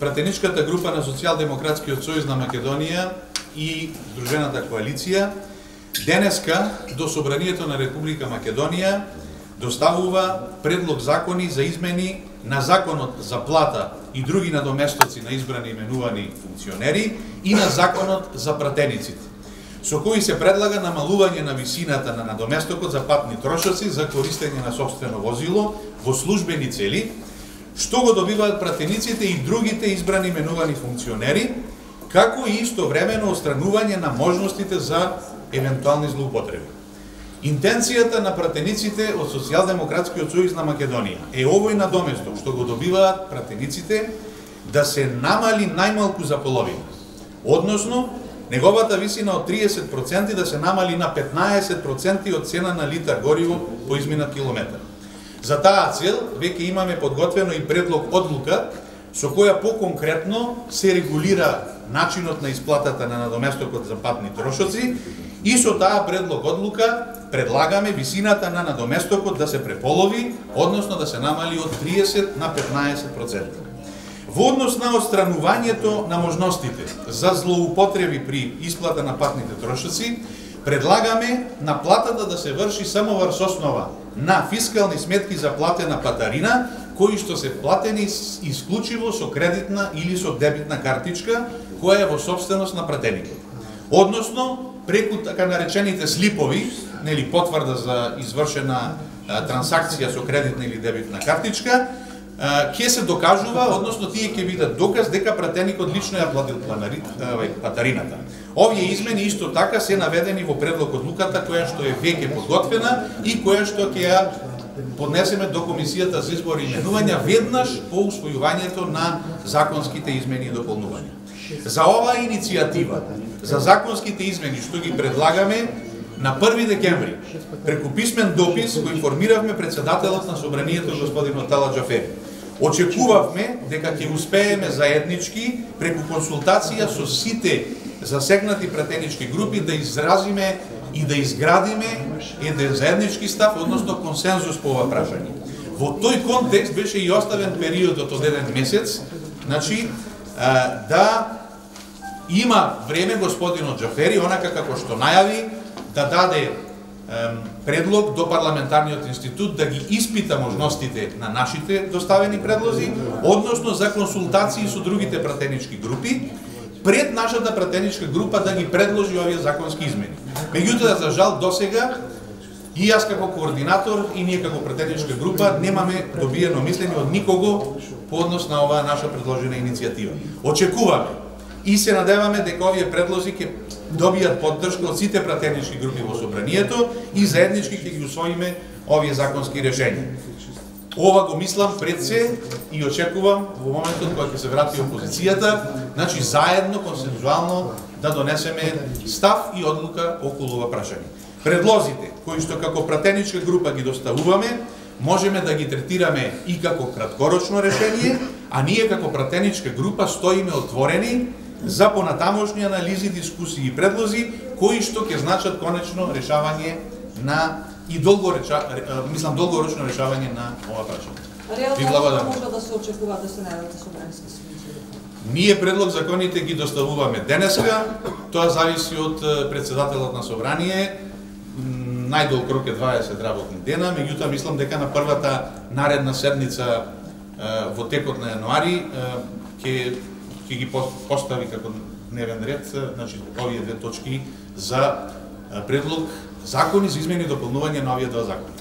пратеничката група на Социјалдемократскиот сојуз на Македонија и Сдружената коалиција денеска до Собранието на Република Македонија доставува предлог закони за измени на Законот за плата и други надоместоци на избрани и именувани функционери и на Законот за пратениците, со кои се предлага намалување на висината на надоместокот за патни трошоци за користење на сопствено возило во службени цели, што го добиваат пратениците и другите избрани и именувани функционери, како и истовремено отстранување на можностите за евентуални злоупотреби. Интенцијата на пратениците од Социјалдемократскиот сојуз на Македонија е овој надоместок што го добиваат пратениците да се намали најмалку за половина, односно неговата висина од 30% да се намали на 15% од цена на литар гориво по изминат километар. За таа цел веќе имаме подготвено и предлог одлука со која поконкретно се регулира начинот на исплатата на надоместокот за патни трошоци и со таа предлог одлука предлагаме висината на надоместокот да се преполови, односно да се намали од 30 на 15%. Во однос на отстранувањето на можностите за злоупотреби при исплата на патните трошоци, предлагаме наплатата да се врши само врз основа на фискални сметки за платена патарина, кои што се платени исклучиво со кредитна или со дебитна картичка, која е во собственост на пратеникот. Односно, преку така наречените слипови, нели потврда за извршена трансакција со кредитна или дебитна картичка, ќе се докажува, односно тие ќе бидат доказ дека пратеникот лично ја платил патарината. Овие измени исто така се наведени во предлог одлуката која што е веќе подготвена и која што ќе ја поднесеме до Комисијата за избор и именувања веднаш по усвојувањето на законските измени и дополнувања. За оваа иницијатива, за законските измени што ги предлагаме, на 1 декември, преку писмен допис, го информиравме председателот на Собранието господин Атала Џафери. Очекувавме дека ќе успееме заеднички, преку консултација со сите засегнати пратенички групи, да изразиме и да изградиме еден заеднички став, односно консензус по ова прашање. Во тој контекст беше и оставен периодот од 1 месец, значи, да има време господинот Џафери, онака како што најави, да даде предлог до парламентарниот институт да ги испита можностите на нашите доставени предлози, односно за консултации со другите пратенички групи, пред нашата пратеничка група да ги предложи овие законски измени. Меѓутоа, за жал, досега и јас како координатор и ние како пратеничка група немаме добиено мислење од никого по однос на оваа наша предложена иницијатива. Очекуваме и се надеваме дека овие предлози ќе добијат поддршка од сите пратенички групи во Собранието и заеднички ќе ги усвоиме овие законски решенија. Ова го мислам пред се и очекувам во моментот кога ќе се врати опозицијата, значи заедно, консензуално да донесеме став и одлука околу ова прашање. Предлозите кои што како пратеничка група ги доставуваме, можеме да ги третираме и како краткорочно решение, а ние како пратеничка група стоиме отворени за понатамошни анализи, дискусии и предлози кои што ќе значат конечно решавање на и долгорочно решавање на ова прашање. Реално може да се очекува да се најават собрански сесија? Ние предлог законите ги доставуваме денеска, тоа зависи од председателот на собрание, најдолг рок е 20 работни дена, меѓутоа мислам дека на првата наредна седница во текот на јануари ќе ги постави како дневен ред, значи овие две точки за предлог закони за измени и дополнување на овие два закони.